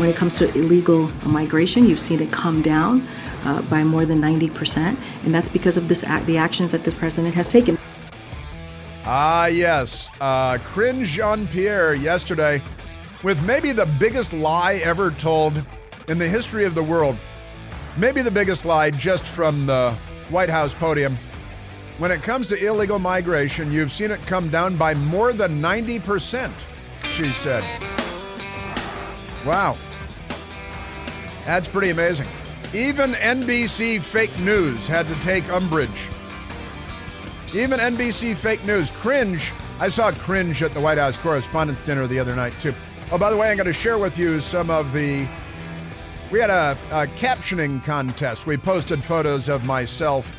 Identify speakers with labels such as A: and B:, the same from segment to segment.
A: When it comes to illegal migration, you've seen it come down by more than 90%, and that's because of the actions that the president has taken.
B: Yes. Karine Jean-Pierre yesterday with maybe the biggest lie ever told in the history of the world. Maybe the biggest lie just from the White House podium. When it comes to illegal migration, you've seen it come down by more than 90%, she said. Wow. That's pretty amazing. Even NBC fake news had to take umbrage. Even NBC fake news. Cringe. I saw cringe at the White House Correspondents' Dinner the other night, too. Oh, by the way, I'm going to share with you some of the... We had a captioning contest. We posted photos of myself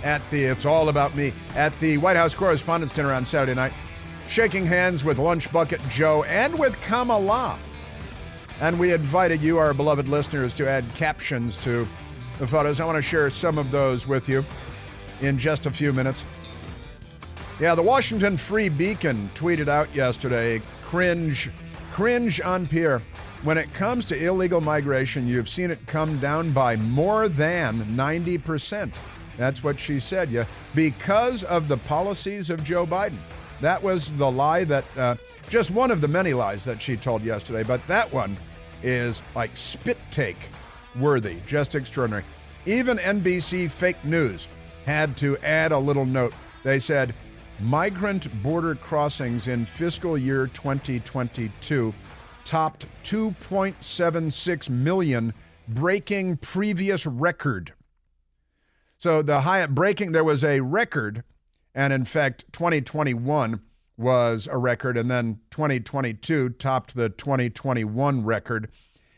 B: at the It's All About Me at the White House Correspondents' Dinner on Saturday night, shaking hands with Lunch Bucket Joe and with Kamala. And we invited you, our beloved listeners, to add captions to the photos. I want to share some of those with you in just a few minutes. Yeah, the Washington Free Beacon tweeted out yesterday, cringe on Pierre. When it comes to illegal migration, you've seen it come down by more than 90%. That's what she said, yeah, because of the policies of Joe Biden. That was the lie that, just one of the many lies that she told yesterday, but that one is like spit take worthy, just extraordinary. Even NBC fake news had to add a little note. They said, migrant border crossings in fiscal year 2022 topped 2.76 million, breaking previous record. So there was a record, and in fact, 2021 was a record, and then 2022 topped the 2021 record.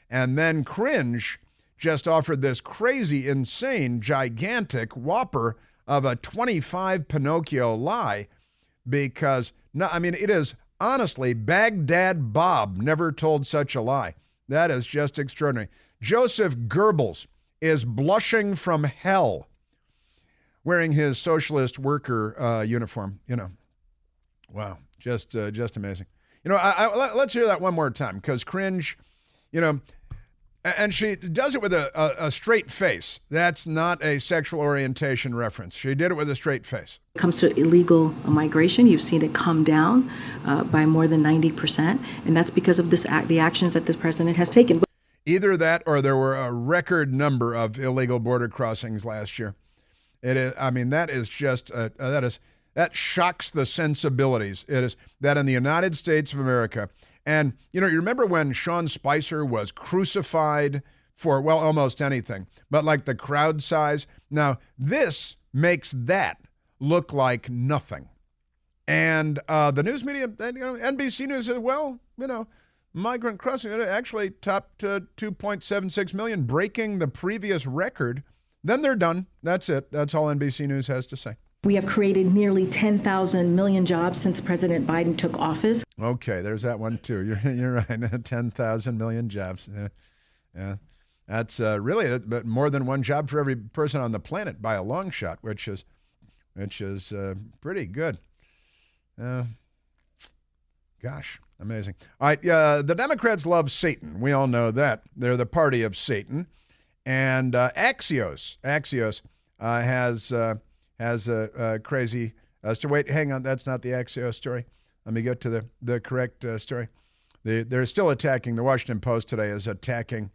B: And then Cringe just offered this crazy, insane, gigantic whopper of a 25 Pinocchio lie because, it is honestly, Baghdad Bob never told such a lie. That is just extraordinary. Joseph Goebbels is blushing from hell wearing his socialist worker uniform, Wow, just amazing. Let's hear that one more time, because Cringe, and she does it with a straight face. That's not a sexual orientation reference. She did it with a straight face.
A: When it comes to illegal migration, you've seen it come down by more than 90%, and that's because of the actions that the president has taken.
B: Either that or there were a record number of illegal border crossings last year. It is, that is just, that shocks the sensibilities. It is that in the United States of America, and, you remember when Sean Spicer was crucified for, almost anything, but like the crowd size? Now, this makes that look like nothing. And the news media, NBC News said, migrant crossing actually topped 2.76 million, breaking the previous record. Then they're done. That's it. That's all NBC News has to say.
A: We have created nearly 10,000 million jobs since President Biden took office.
B: Okay, there's that one too. You're right. 10,000 million jobs. Yeah. That's really more than one job for every person on the planet by a long shot, which is pretty good. Gosh, amazing. All right, the Democrats love Satan. We all know that. They're the party of Satan. And Axios has a crazy story. Wait, hang on. That's not the Axios story. Let me get to the correct story. They're still attacking. The Washington Post today is attacking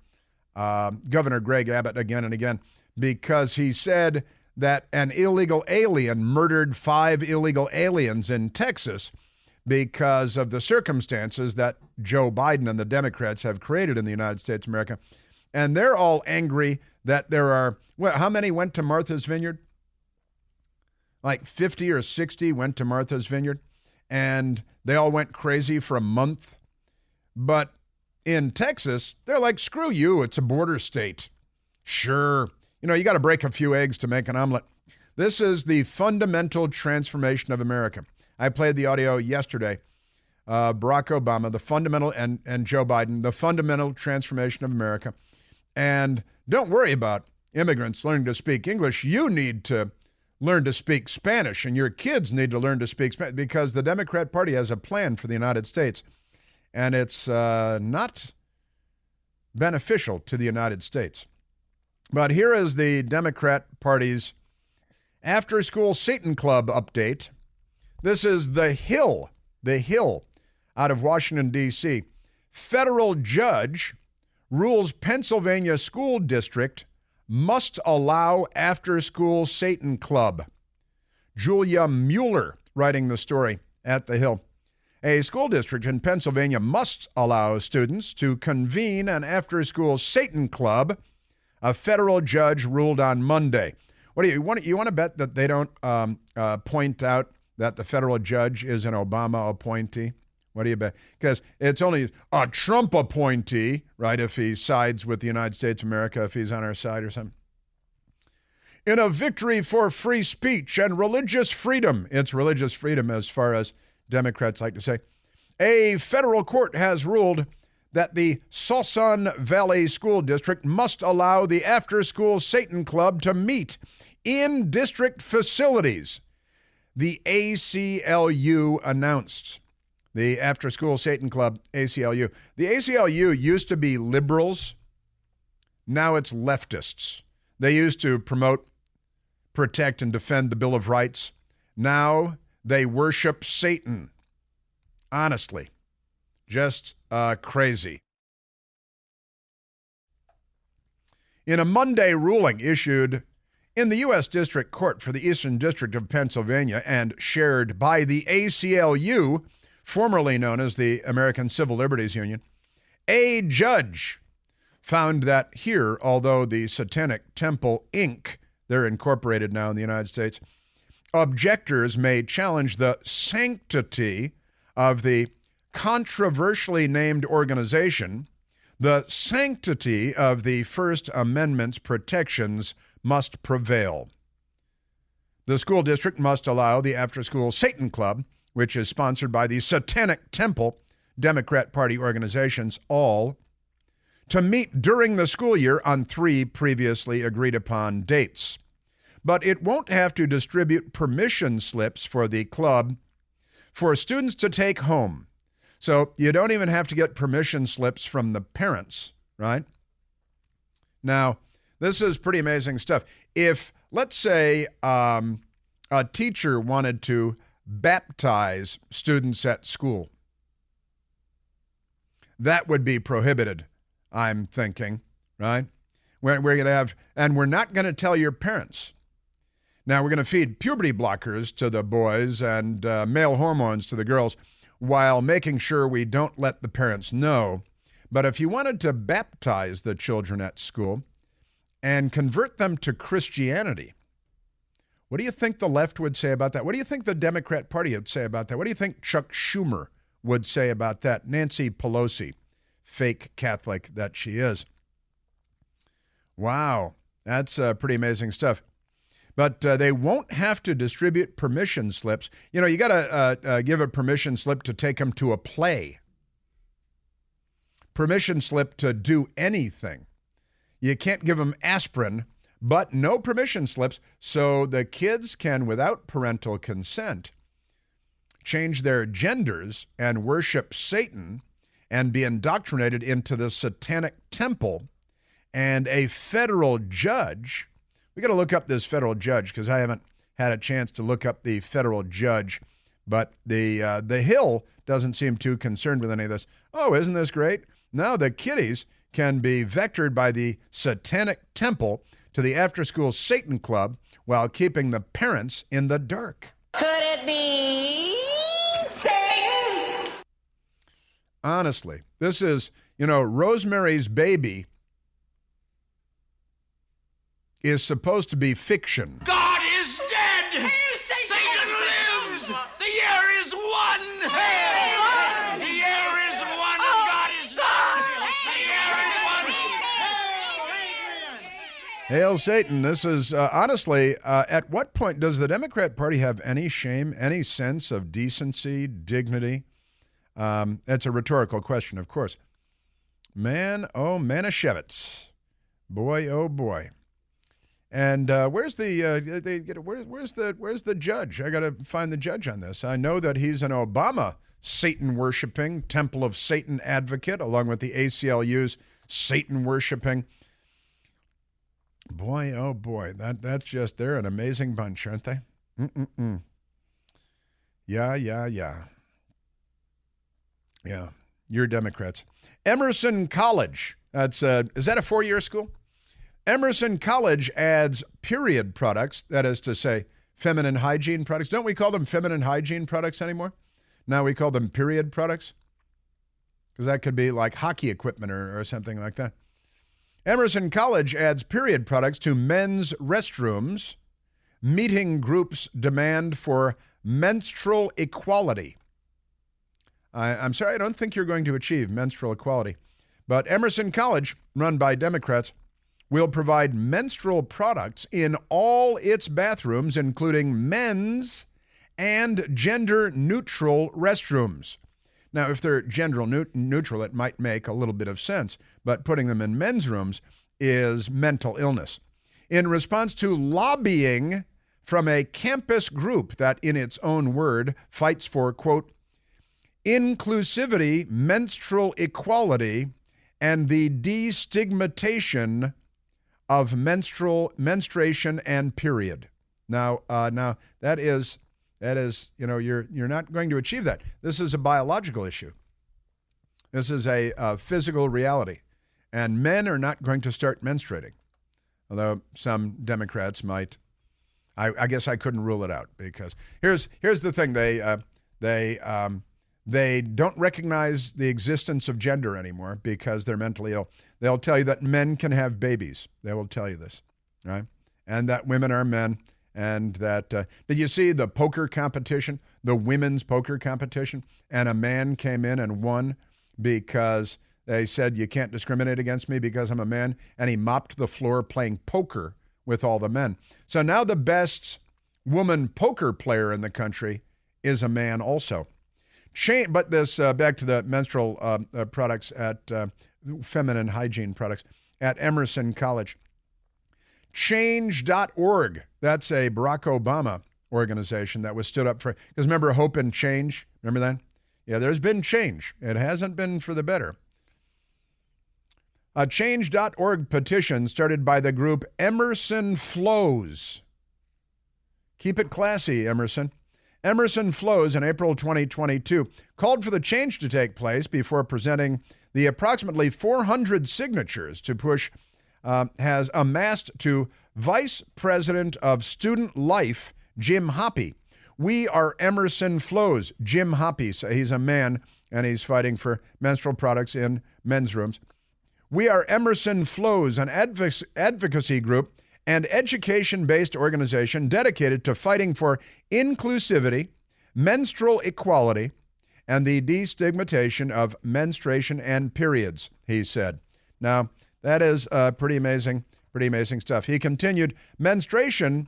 B: Governor Greg Abbott again and again because he said that an illegal alien murdered 5 illegal aliens in Texas because of the circumstances that Joe Biden and the Democrats have created in the United States of America. And they're all angry that there are, how many went to Martha's Vineyard? Like 50 or 60 went to Martha's Vineyard, and they all went crazy for a month. But in Texas, they're like, screw you, it's a border state. Sure, you got to break a few eggs to make an omelet. This is the fundamental transformation of America. I played the audio yesterday. Barack Obama, the fundamental, and Joe Biden, the fundamental transformation of America. And don't worry about immigrants learning to speak English. You need to learn to speak Spanish, and your kids need to learn to speak Spanish, because the Democrat Party has a plan for the United States. And it's not beneficial to the United States. But here is the Democrat Party's after-school Satan Club update. This is the Hill out of Washington, D.C. Federal judge rules Pennsylvania school district must allow after-school Satan Club. Julia Mueller writing the story at the Hill. A school district in Pennsylvania must allow students to convene an after-school Satan Club, a federal judge ruled on Monday. What do you want to bet that they don't point out that the federal judge is an Obama appointee? What do you bet? Because it's only a Trump appointee, right, if he sides with the United States of America, if he's on our side or something. In a victory for free speech and religious freedom, it's religious freedom as far as Democrats like to say, a federal court has ruled that the Sauson Valley School District must allow the after-school Satan Club to meet in district facilities. The ACLU announced. The after-school Satan Club, ACLU. The ACLU used to be liberals. Now it's leftists. They used to promote, protect, and defend the Bill of Rights. Now they worship Satan. Honestly, just crazy. In a Monday ruling issued in the U.S. District Court for the Eastern District of Pennsylvania and shared by the ACLU, formerly known as the American Civil Liberties Union, a judge found that here, although the Satanic Temple, Inc., they're incorporated now in the United States, objectors may challenge the sanctity of the controversially named organization. The sanctity of the First Amendment's protections must prevail. The school district must allow the after-school Satan Club, which is sponsored by the Satanic Temple Democrat Party organizations, all, to meet during the school year on 3 previously agreed-upon dates. But it won't have to distribute permission slips for the club for students to take home. So you don't even have to get permission slips from the parents, right? Now, this is pretty amazing stuff. If, let's say, a teacher wanted to baptize students at school, that would be prohibited, I'm thinking, right? We're going to have, and we're not going to tell your parents. Now, we're going to feed puberty blockers to the boys and male hormones to the girls while making sure we don't let the parents know. But if you wanted to baptize the children at school and convert them to Christianity, what do you think the left would say about that? What do you think the Democrat Party would say about that? What do you think Chuck Schumer would say about that? Nancy Pelosi, fake Catholic that she is. Wow, that's pretty amazing stuff. But they won't have to distribute permission slips. You know, you got to give a permission slip to take them to a play. Permission slip to do anything. You can't give them aspirin, but no permission slips, so the kids can, without parental consent, change their genders and worship Satan and be indoctrinated into the Satanic Temple. And a federal judge, we got to look up this federal judge because I haven't had a chance to look up the federal judge, but the Hill doesn't seem too concerned with any of this. Oh, isn't this great? Now the kiddies can be vectored by the Satanic Temple to the after-school Satan Club while keeping the parents in the dark.
C: Could it be Satan?
B: Honestly, this is, Rosemary's Baby is supposed to be fiction.
D: God is dead!
C: Hail
D: Satan lives! The year is won!
C: Hail!
D: The year is won and God is done! The year is won!
B: Hail Satan. This is, honestly, at what point does the Democrat Party have any shame, any sense of decency, dignity? That's a rhetorical question, of course. Man, oh, Manischewitz. Boy, oh, boy. And where's the judge? I got to find the judge on this. I know that he's an Obama Satan-worshiping Temple of Satan advocate, along with the ACLU's Satan worshiping. Boy, oh boy, that's just, they're an amazing bunch, aren't they? Yeah. Yeah, you're Democrats. Emerson College, is that a 4-year school? Emerson College adds period products, that is to say, feminine hygiene products. Don't we call them feminine hygiene products anymore? Now we call them period products? Because that could be like hockey equipment or something like that. Emerson College adds period products to men's restrooms, meeting groups' demand for menstrual equality. I'm sorry, I don't think you're going to achieve menstrual equality. But Emerson College, run by Democrats, will provide menstrual products in all its bathrooms, including men's and gender-neutral restrooms. Now, if they're gender-neutral, it might make a little bit of sense, but putting them in men's rooms is mental illness. In response to lobbying from a campus group that, in its own word, fights for, quote, inclusivity, menstrual equality, and the destigmatization of menstruation and period. Now that is, you're not going to achieve that. This is a biological issue. This is a physical reality, and men are not going to start menstruating. Although some Democrats might. I guess I couldn't rule it out, because here's the thing: they don't recognize the existence of gender anymore because they're mentally ill. They'll tell you that men can have babies. They will tell you this, right? And that women are men. And that, did you see the poker competition, the women's poker competition? And a man came in and won because they said, you can't discriminate against me because I'm a man. And he mopped the floor playing poker with all the men. So now the best woman poker player in the country is a man also. But this, back to the menstrual products at feminine hygiene products at Emerson College. Change.org. That's a Barack Obama organization that was stood up for, because remember Hope and Change? Remember that? Yeah, there's been change. It hasn't been for the better. A Change.org petition started by the group Emerson Flows. Keep it classy, Emerson. Emerson Flows in April 2022 called for the change to take place before presenting the approximately 400 signatures to push has amassed to Vice President of Student Life, Jim Hoppe. We are Emerson Flows. Jim Hoppe, so he's a man, and he's fighting for menstrual products in men's rooms. We are Emerson Flows, an advocacy group and education-based organization dedicated to fighting for inclusivity, menstrual equality, and the destigmatization of menstruation and periods, he said. Now, that is pretty amazing stuff. He continued, menstrators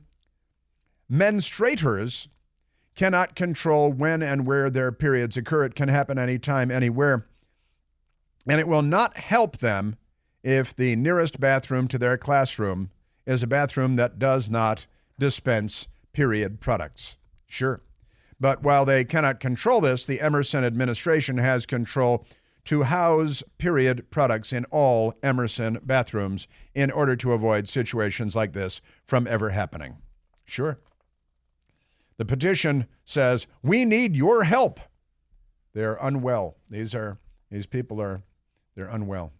B: cannot control when and where their periods occur. It can happen anytime, anywhere. And it will not help them if the nearest bathroom to their classroom is a bathroom that does not dispense period products. Sure. But while they cannot control this, the Emerson administration has control to house period products in all Emerson bathrooms in order to avoid situations like this from ever happening. Sure. The petition says, we need your help. They're unwell. These people are unwell.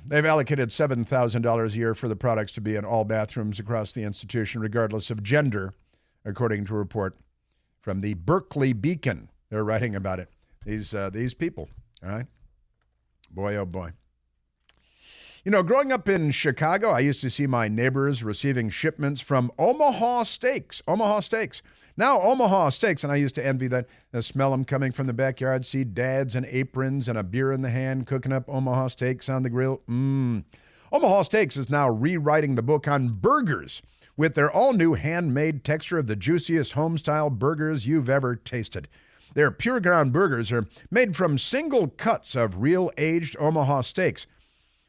B: They've allocated $7,000 a year for the products to be in all bathrooms across the institution, regardless of gender, according to a report from the Berkeley Beacon. They're writing about it. These people, all right? Boy, oh boy. You know, growing up in Chicago, I used to see my neighbors receiving shipments from Omaha Steaks. Now, Omaha Steaks, and I used to envy that. I smell them coming from the backyard, see dads in aprons and a beer in the hand, cooking up Omaha Steaks on the grill. Omaha Steaks is now rewriting the book on burgers with their all-new handmade texture of the juiciest home-style burgers you've ever tasted. Their pure ground burgers are made from single cuts of real aged Omaha steaks.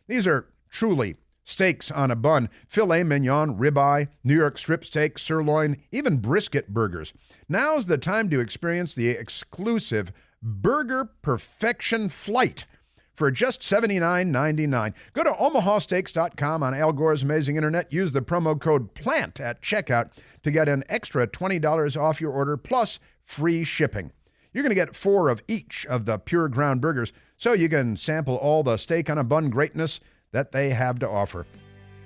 B: These are truly steaks on a bun, filet mignon, ribeye, New York strip steak, sirloin, even brisket burgers. Now's the time to experience the exclusive Burger Perfection Flight for just $79.99. Go to omahasteaks.com on Al Gore's amazing internet. Use the promo code PLANT at checkout to get an extra $20 off your order plus free shipping. You're going to get 4 of each of the Pure Ground burgers so you can sample all the steak on a bun greatness that they have to offer.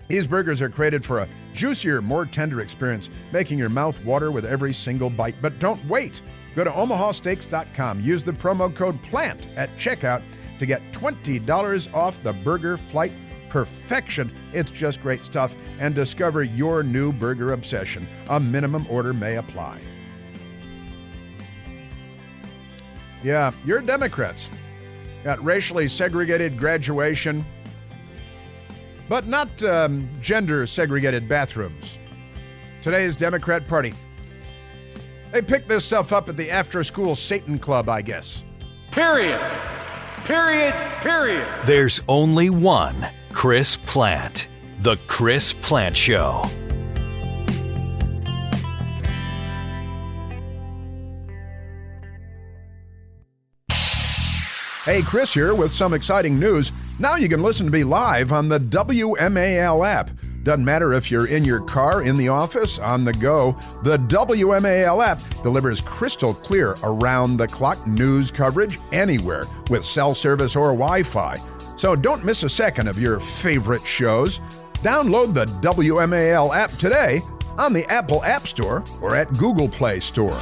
B: These burgers are created for a juicier, more tender experience, making your mouth water with every single bite. But don't wait. Go to omahasteaks.com. Use the promo code PLANT at checkout to get $20 off the Burger Flight Perfection. It's just great stuff. And discover your new burger obsession. A minimum order may apply. Yeah, you're Democrats. Got racially segregated graduation, but not gender-segregated bathrooms. Today's Democrat Party. They picked this stuff up at the after-school Satan Club, I guess.
D: Period. Period. Period.
E: There's only one Chris Plant. The Chris Plant Show.
B: Hey, Chris here with some exciting news. Now you can listen to me live on the WMAL app. Doesn't matter if you're in your car, in the office, on the go. The WMAL app delivers crystal clear around-the-clock news coverage anywhere with cell service or Wi-Fi. So don't miss a second of your favorite shows. Download the WMAL app today on the Apple App Store or at Google Play Store.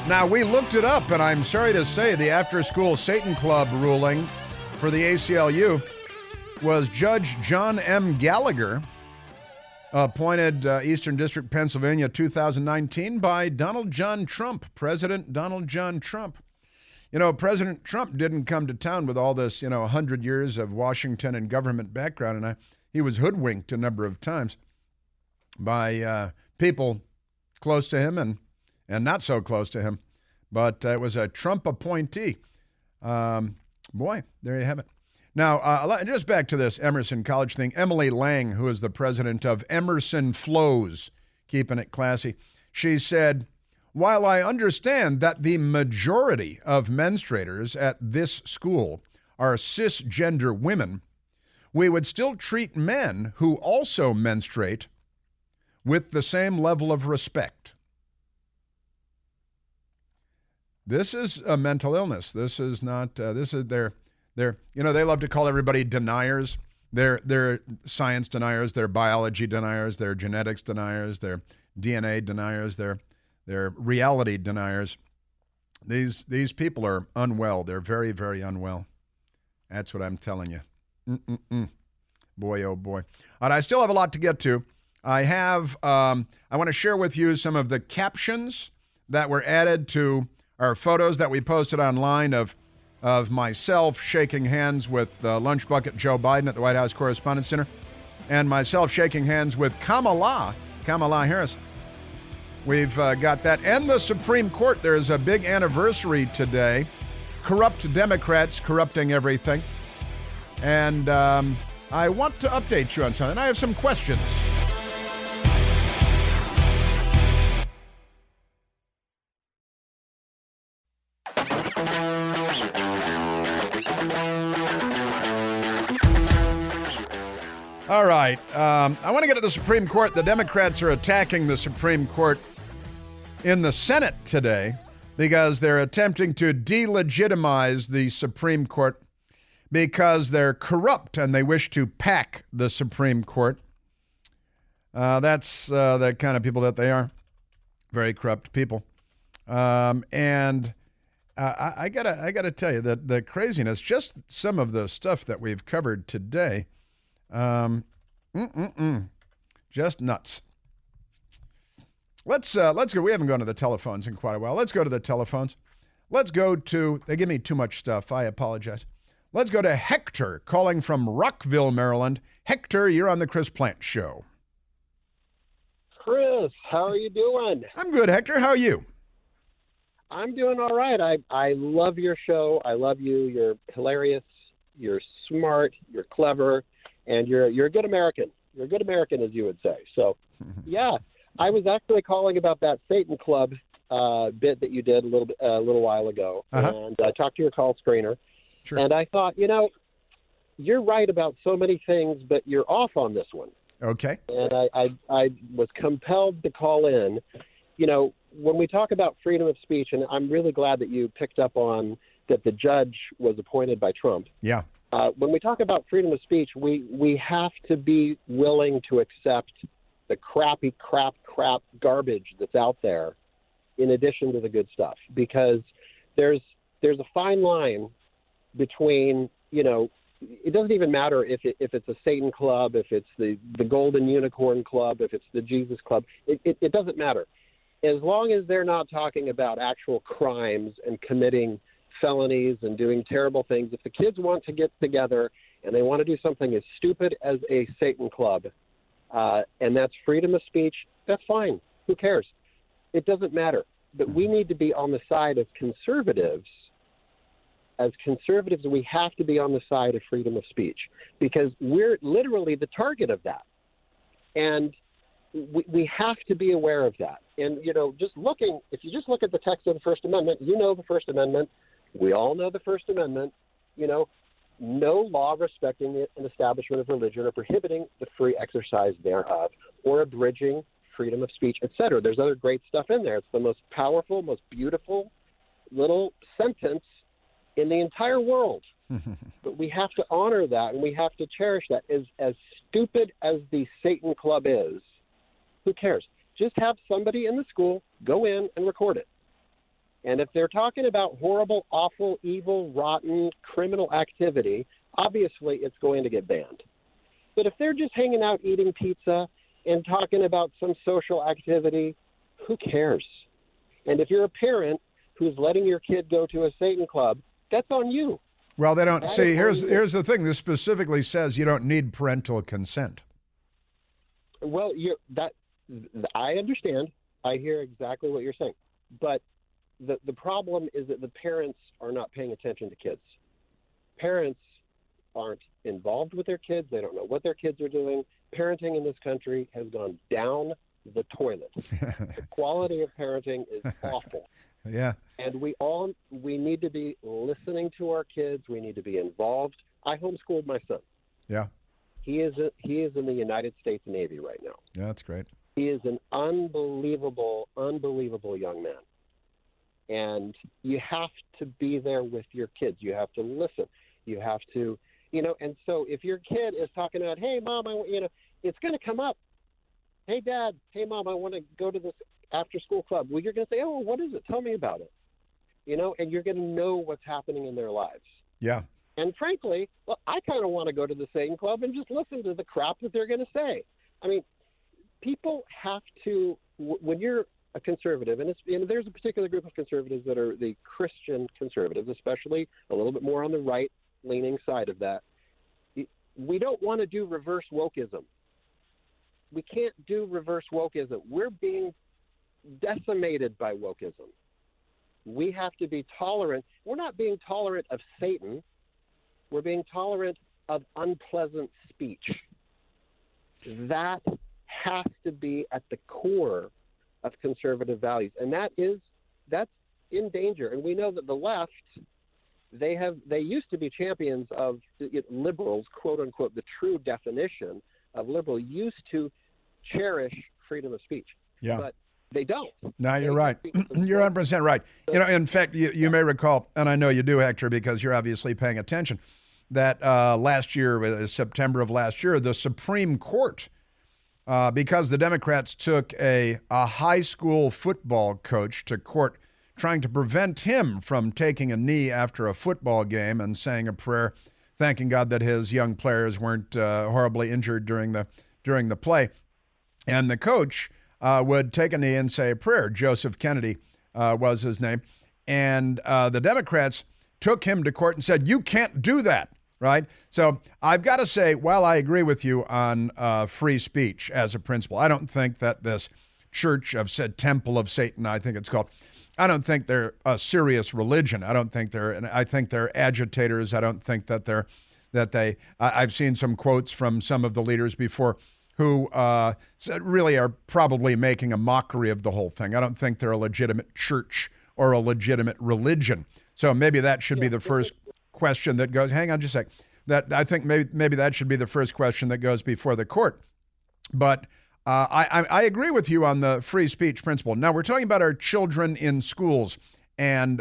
B: Now, we looked it up, and I'm sorry to say the after-school Satan Club ruling for the ACLU was Judge John M. Gallagher, appointed Eastern District, Pennsylvania, 2019 by Donald John Trump, President Donald John Trump. You know, President Trump didn't come to town with all this, 100 years of Washington and government background, and he was hoodwinked a number of times by people close to him and not so close to him, but it was a Trump appointee. Boy, there you have it. Now, just back to this Emerson College thing. Emily Lang, who is the president of Emerson Flows, keeping it classy, she said, while I understand that the majority of menstruators at this school are cisgender women, we would still treat men who also menstruate with the same level of respect. This is a mental illness. This is not, this is their, they love to call everybody deniers. They're science deniers, they're biology deniers, they're genetics deniers, they're DNA deniers, they're reality deniers. These people are unwell. They're very, very unwell. That's what I'm telling you. Boy, oh boy. And I still have a lot to get to. I want to share with you some of the captions that were added to our photos that we posted online of myself shaking hands with Lunch Bucket Joe Biden at the White House Correspondents' Dinner, and myself shaking hands with Kamala Harris. We've got that. And the Supreme Court, there's a big anniversary today. Corrupt Democrats corrupting everything. And I want to update you on something. I have some questions. All right. I want to get to the Supreme Court. The Democrats are attacking the Supreme Court in the Senate today because they're attempting to delegitimize the Supreme Court because they're corrupt and they wish to pack the Supreme Court. That's the kind of people that they are. Very corrupt people. And I gotta tell you that the craziness, just some of the stuff that we've covered today, just nuts. Let's go. We haven't gone to the telephones in quite a while. Let's go to the telephones. They give me too much stuff. I apologize. Let's go to Hector calling from Rockville, Maryland. Hector, you're on the Chris Plant Show.
F: Chris, how are you doing?
B: I'm good, Hector. How are you?
F: I'm doing all right. I love your show. I love you. You're hilarious. You're smart. You're clever, and you're a good American. You're a good American, as you would say. So, yeah, I was actually calling about that Satan Club bit that you did a little while ago, and I talked to your call screener, and I thought, you're right about so many things, but you're off on this one.
B: Okay.
F: And I was compelled to call in. When we talk about freedom of speech, and I'm really glad that you picked up on that the judge was appointed by Trump.
B: Yeah.
F: When we talk about freedom of speech, we have to be willing to accept the crappy, crap garbage that's out there in addition to the good stuff, because there's a fine line between, it doesn't even matter if it's a Satan club, if it's the Golden Unicorn Club, if it's the Jesus Club. It doesn't matter. As long as they're not talking about actual crimes and committing felonies and doing terrible things, if the kids want to get together and they want to do something as stupid as a Satan club, and that's freedom of speech, that's fine. Who cares? It doesn't matter. But we need to be on the side of conservatives. As conservatives, we have to be on the side of freedom of speech, because we're literally the target of that. And we have to be aware of that. And, if you just look at the text of the First Amendment, the First Amendment. We all know the First Amendment. No law respecting an establishment of religion or prohibiting the free exercise thereof or abridging freedom of speech, etc. There's other great stuff in there. It's the most powerful, most beautiful little sentence in the entire world. But we have to honor that, and we have to cherish that. As stupid as the Satan Club is, who cares? Just have somebody in the school go in and record it. And if they're talking about horrible, awful, evil, rotten, criminal activity, obviously it's going to get banned. But if they're just hanging out eating pizza and talking about some social activity, who cares? And if you're a parent who's letting your kid go to a Satan club, that's on you.
B: Well, they don't see. Here's the thing. This specifically says you don't need parental consent.
F: Well, I understand. I hear exactly what you're saying. But the problem is that the parents are not paying attention to kids. Parents aren't involved with their kids. They don't know what their kids are doing. Parenting in this country has gone down the toilet. The quality of parenting is awful.
B: Yeah.
F: And we need to be listening to our kids. We need to be involved. I homeschooled my son.
B: Yeah.
F: He is in the United States Navy right now.
B: Yeah, that's great.
F: He is an unbelievable young man. And you have to be there with your kids. You have to listen. You have to, and so if your kid is talking about, hey, Mom, it's going to come up. Hey, Dad, hey, Mom, I want to go to this after-school club. Well, you're going to say, oh, what is it? Tell me about it. And you're going to know what's happening in their lives.
B: Yeah.
F: And frankly, I kind of want to go to the Satan club and just listen to the crap that they're going to say. I mean, people have to, when you're a conservative, and there's a particular group of conservatives that are the Christian conservatives, especially a little bit more on the right-leaning side of that. We don't want to do reverse wokeism. We can't do reverse wokeism. We're being decimated by wokeism. We have to be tolerant. We're not being tolerant of Satan. We're being tolerant of unpleasant speech. That has to be at the core of conservative values, and that's in danger. And we know that the left, they used to be champions of liberals, quote unquote. The true definition of liberal used to cherish freedom of speech. Yeah. But they don't.
B: No, you're right. You're 100% right. In fact, you may recall, and I know you do, Hector, because you're obviously paying attention, that last year, September of last year, the Supreme Court, because the Democrats took a high school football coach to court, trying to prevent him from taking a knee after a football game and saying a prayer, thanking God that his young players weren't horribly injured during the play. And the coach would take a knee and say a prayer. Joseph Kennedy was his name. And the Democrats took him to court and said, you can't do that, right? So I've got to say, while I agree with you on free speech as a principle, I don't think that this Church of said Temple of Satan, I think it's called. I don't think they're a serious religion. I think they're agitators. I don't think I've seen some quotes from some of the leaders before who really are probably making a mockery of the whole thing. I don't think they're a legitimate church or a legitimate religion. So maybe that should be the first question that goes, hang on just a sec. I think maybe that should be the first question that goes before the court. But I agree with you on the free speech principle. Now, we're talking about our children in schools and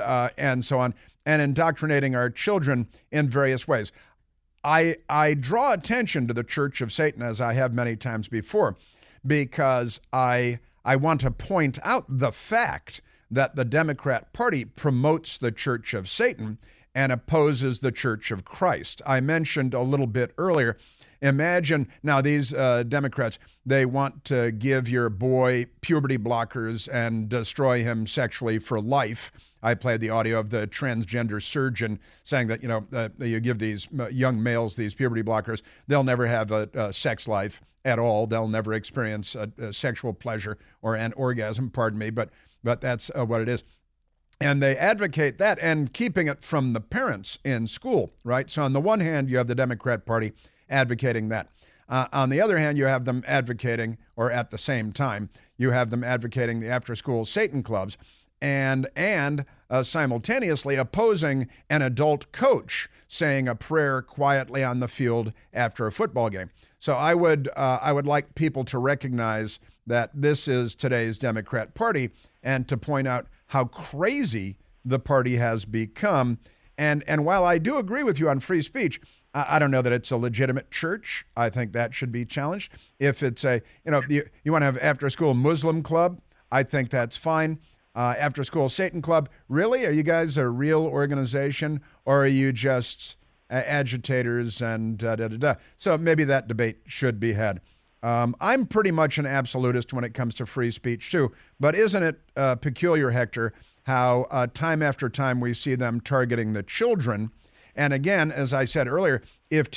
B: so on, and indoctrinating our children in various ways. I draw attention to the Church of Satan, as I have many times before, because I want to point out the fact that the Democrat Party promotes the Church of Satan and opposes the Church of Christ. I mentioned a little bit earlier, imagine now these Democrats, they want to give your boy puberty blockers and destroy him sexually for life. I played the audio of the transgender surgeon saying that, you give these young males these puberty blockers, they'll never have a sex life at all. They'll never experience a sexual pleasure or an orgasm, pardon me, but that's what it is. And they advocate that and keeping it from the parents in school, right? So on the one hand, you have the Democrat Party advocating that. On the other hand, you have them advocating, or at the same time, you have them advocating the after-school Satan clubs and simultaneously opposing an adult coach saying a prayer quietly on the field after a football game. So I would like people to recognize that this is today's Democrat Party and to point out how crazy the party has become. And while I do agree with you on free speech, I don't know that it's a legitimate church. I think that should be challenged. If it's you want to have after-school Muslim club, I think that's fine. After-school Satan club, really? Are you guys a real organization, or are you just agitators and So maybe that debate should be had. I'm pretty much an absolutist when it comes to free speech, too. But isn't it peculiar, Hector, how time after time we see them targeting the children? And again, as I said earlier, if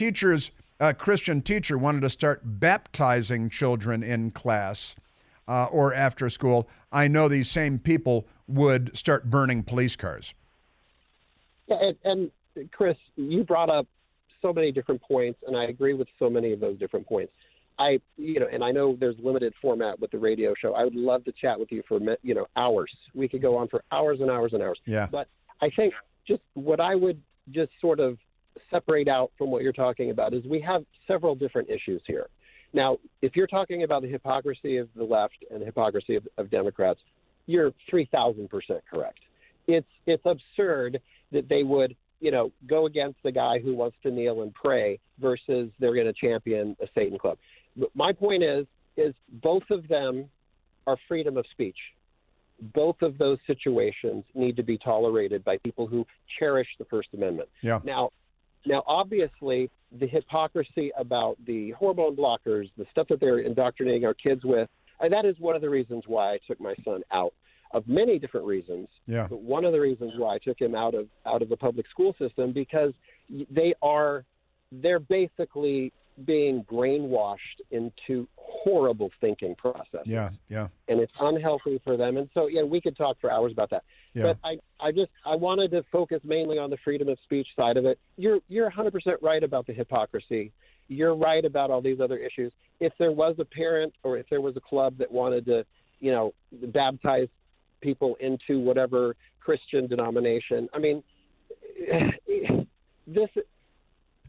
B: a Christian teacher wanted to start baptizing children in class or after school, I know these same people would start burning police cars.
F: Yeah, and Chris, you brought up so many different points, and I agree with so many of those different points. And I know there's limited format with the radio show. I would love to chat with you for, hours. We could go on for hours and hours and hours.
B: Yeah.
F: But I think just what I would just sort of separate out from what you're talking about is we have several different issues here. Now, if you're talking about the hypocrisy of the left and the hypocrisy of Democrats, you're 3,000% correct. It's absurd that they would, go against the guy who wants to kneel and pray versus they're going to champion a Satan club. But my point is both of them are freedom of speech. Both of those situations need to be tolerated by people who cherish the First Amendment.
B: Yeah.
F: Now, obviously, the hypocrisy about the hormone blockers, the stuff that they're indoctrinating our kids with, and that is one of the reasons why I took my son out, of many different reasons.
B: Yeah.
F: But one of the reasons why I took him out of the public school system, because they're basically being brainwashed into horrible thinking processes.
B: Yeah.
F: And it's unhealthy for them. And so, we could talk for hours about that.
B: Yeah.
F: But I wanted to focus mainly on the freedom of speech side of it. You're 100% right about the hypocrisy. You're right about all these other issues. If there was a parent or if there was a club that wanted to, baptize people into whatever Christian denomination,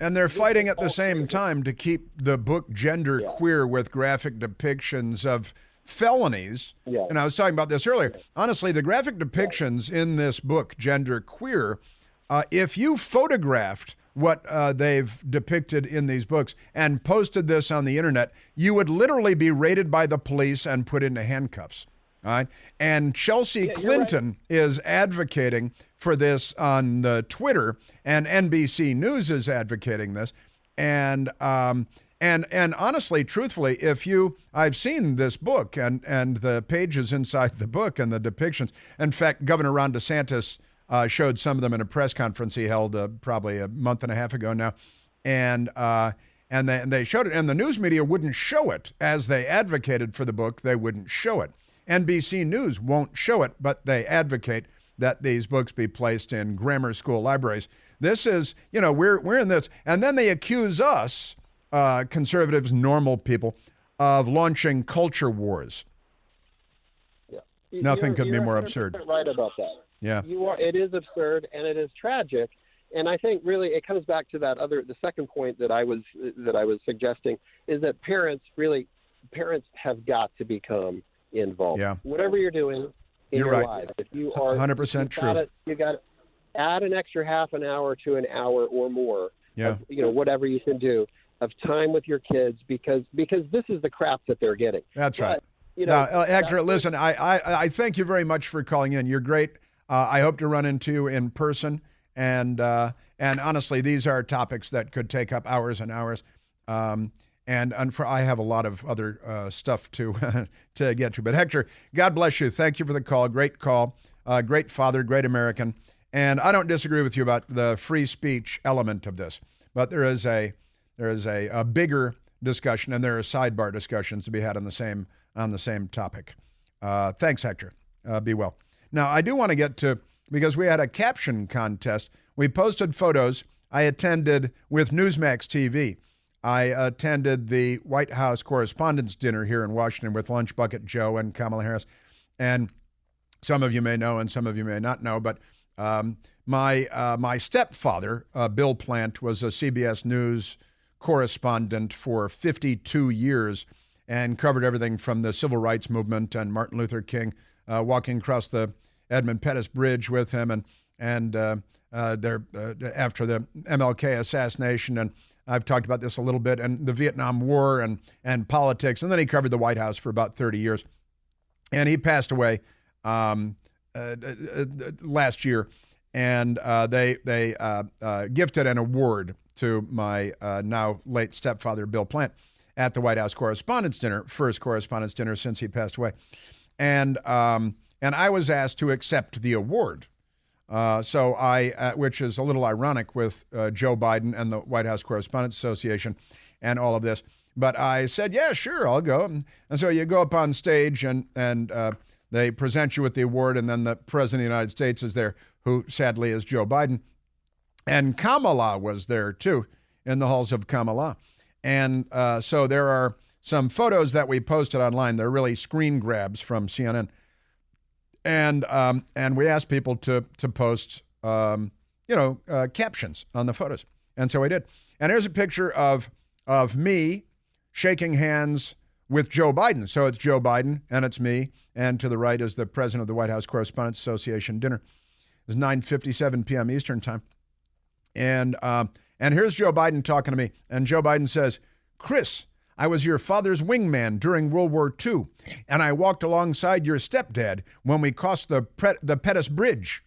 B: And they're fighting at the same time to keep the book gender queer with graphic depictions of felonies.
F: Yeah.
B: And I was talking about this earlier. Honestly, the graphic depictions in this book, Gender Queer, if you photographed what they've depicted in these books and posted this on the internet, you would literally be raided by the police and put into handcuffs. All right. And Chelsea Clinton is advocating for this on the Twitter, and NBC News is advocating this. And honestly, truthfully, I've seen this book and the pages inside the book and the depictions. In fact, Governor Ron DeSantis showed some of them in a press conference he held probably a month and a half ago now. And they showed it, and the news media wouldn't show it. As they advocated for the book, they wouldn't show it. NBC News won't show it, but they advocate that these books be placed in grammar school libraries. This is, we're in this. And then they accuse us, conservatives, normal people, of launching culture wars.
F: Yeah.
B: Nothing could be more
F: 100%
B: absurd.
F: Right about that.
B: Yeah.
F: It is absurd and it is tragic. And I think really it comes back to the second point that I was suggesting is that parents have got to become involved.
B: Yeah.
F: Whatever you're doing in
B: You're
F: your
B: right.
F: life, if you are
B: 100% true.
F: You got to add an extra half an hour to an hour or more.
B: Yeah.
F: Of, whatever you can do of time with your kids because this is the crap that they're getting.
B: That's
F: But,
B: right.
F: you know,
B: Now, Hector,
F: that's-
B: listen, I thank you very much for calling in. You're great. I hope to run into you in person. And honestly, these are topics that could take up hours and hours. I have a lot of other stuff to to get to. But Hector, God bless you. Thank you for the call. Great call. Great father, great American. And I don't disagree with you about the free speech element of this. But there is a bigger discussion, and there are sidebar discussions to be had on the same topic. Thanks, Hector. Be well. Now, I do want to get to, because we had a caption contest. We posted photos. I attended with Newsmax TV. I attended the White House Correspondents' Dinner here in Washington with Lunch Bucket Joe and Kamala Harris. And some of you may know and some of you may not know, but my stepfather, Bill Plant, was a CBS News correspondent for 52 years and covered everything from the civil rights movement and Martin Luther King, walking across the Edmund Pettus Bridge with him and after the MLK assassination. And I've talked about this a little bit, and the Vietnam War and politics. And then he covered the White House for about 30 years. And he passed away last year. And they gifted an award to my now late stepfather, Bill Plant, at the White House Correspondents' Dinner, first Correspondents' Dinner since he passed away. And I was asked to accept the award. So which is a little ironic with Joe Biden and the White House Correspondents Association and all of this. But I said, yeah, sure, I'll go. And so you go up on stage and they present you with the award, and then the President of the United States is there, who sadly is Joe Biden. And Kamala was there too, in the halls of Kamala. And so there are some photos that we posted online. They're really screen grabs from CNN. And we asked people to post, captions on the photos. And so we did. And here's a picture of me shaking hands with Joe Biden. So it's Joe Biden and it's me. And to the right is the president of the White House Correspondents Association dinner. It was 9:57 p.m. Eastern time. And here's Joe Biden talking to me. And Joe Biden says, Chris, I was your father's wingman during World War II, and I walked alongside your stepdad when we crossed the Pettus Bridge.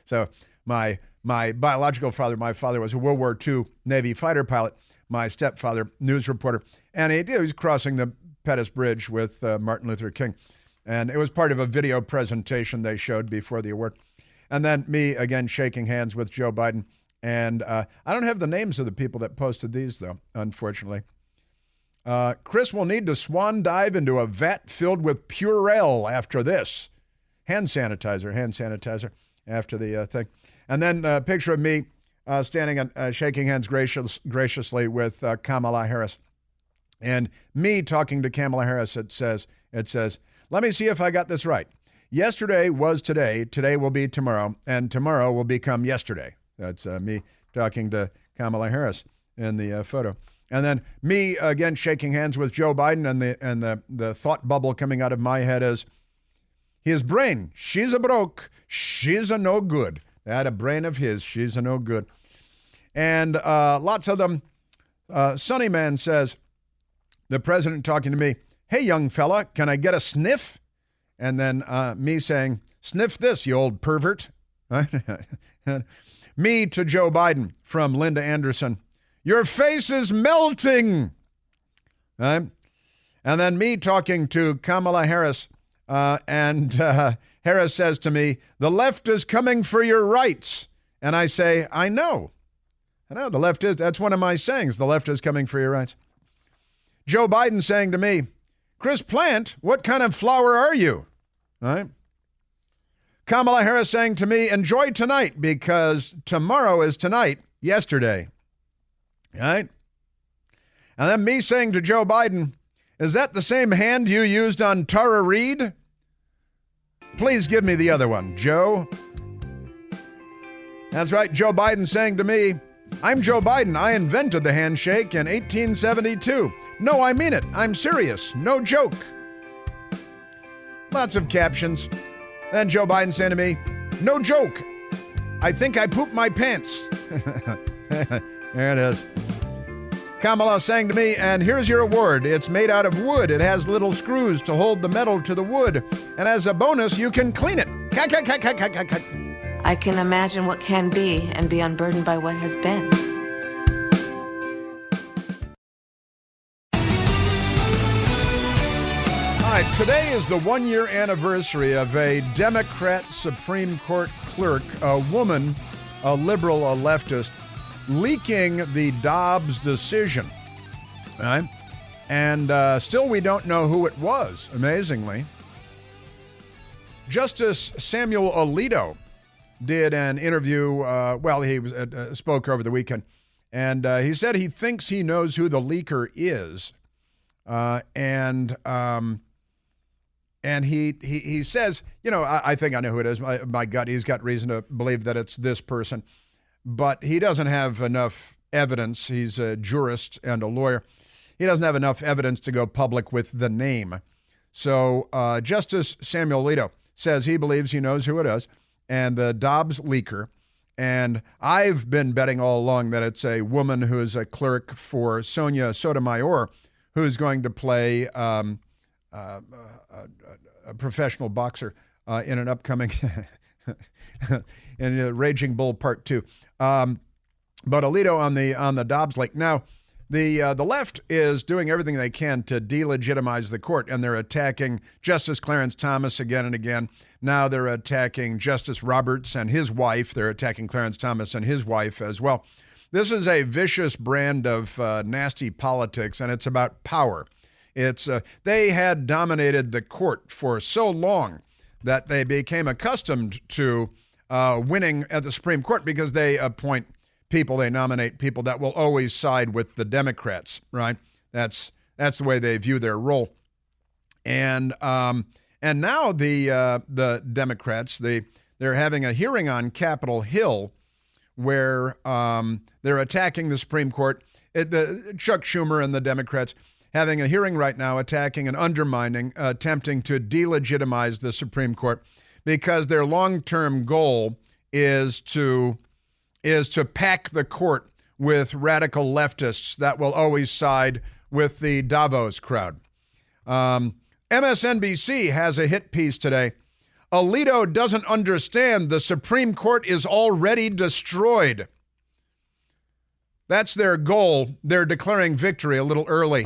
B: So my biological father, my father was a World War II Navy fighter pilot. My stepfather, news reporter, and he was crossing the Pettus Bridge with Martin Luther King. And it was part of a video presentation they showed before the award. And then me, again, shaking hands with Joe Biden. And I don't have the names of the people that posted these, though, unfortunately. Chris will need to swan dive into a vat filled with Purell after this. Hand sanitizer after the thing. And then a picture of me standing and shaking hands graciously with Kamala Harris. And me talking to Kamala Harris, it says, let me see if I got this right. Yesterday was today, today will be tomorrow, and tomorrow will become yesterday. That's me talking to Kamala Harris in the photo. And then me again shaking hands with Joe Biden, and the thought bubble coming out of my head is, his brain, she's a broke, she's a no good. That a brain of his, she's a no good. And lots of them. Sonny Man says, the president talking to me, hey, young fella, can I get a sniff? And then me saying, sniff this, you old pervert. Me to Joe Biden from Linda Anderson, your face is melting. Right? And then me talking to Kamala Harris, and Harris says to me, the left is coming for your rights. And I say, I know, the left is, that's one of my sayings, the left is coming for your rights. Joe Biden saying to me, Chris Plant, what kind of flower are you? All right. Kamala Harris saying to me, enjoy tonight because tomorrow is tonight, yesterday. All right. And then me saying to Joe Biden, is that the same hand you used on Tara Reid? Please give me the other one, Joe. That's right, Joe Biden saying to me, I'm Joe Biden. I invented the handshake in 1872. No, I mean it. I'm serious. No joke. Lots of captions. Then Joe Biden saying to me, no joke. I think I pooped my pants. There it is. Kamala saying to me, and here's your award. It's made out of wood. It has little screws to hold the metal to the wood. And as a bonus, you can clean it.
G: I can imagine what can be and be unburdened by what has been.
B: All right, today is the one-year anniversary of a Democrat Supreme Court clerk, a woman, a liberal, a leftist, leaking the Dobbs decision. All right? And still we don't know who it was, amazingly. Justice Samuel Alito did an interview, he spoke over the weekend, and he said he thinks he knows who the leaker is. And he says, I think I know who it is. My gut, he's got reason to believe that it's this person. But he doesn't have enough evidence. He's a jurist and a lawyer. He doesn't have enough evidence to go public with the name. So Justice Samuel Alito says he believes he knows who it is, and the Dobbs leaker. And I've been betting all along that it's a woman who is a clerk for Sonia Sotomayor, who's going to play a professional boxer in an upcoming in Raging Bull Part 2. But Alito on the Dobbs leak. Now, the left is doing everything they can to delegitimize the court, and they're attacking Justice Clarence Thomas again and again. Now they're attacking Justice Roberts and his wife. They're attacking Clarence Thomas and his wife as well. This is a vicious brand of nasty politics, and it's about power. It's they had dominated the court for so long that they became accustomed to winning at the Supreme Court because they appoint people, they nominate people that will always side with the Democrats, right? That's the way they view their role. And now the Democrats, they're having a hearing on Capitol Hill where they're attacking the Supreme Court. Chuck Schumer and the Democrats having a hearing right now attacking and undermining, attempting to delegitimize the Supreme Court because their long-term goal is to pack the court with radical leftists that will always side with the Davos crowd. MSNBC has a hit piece today. Alito doesn't understand the Supreme Court is already destroyed. That's their goal. They're declaring victory a little early.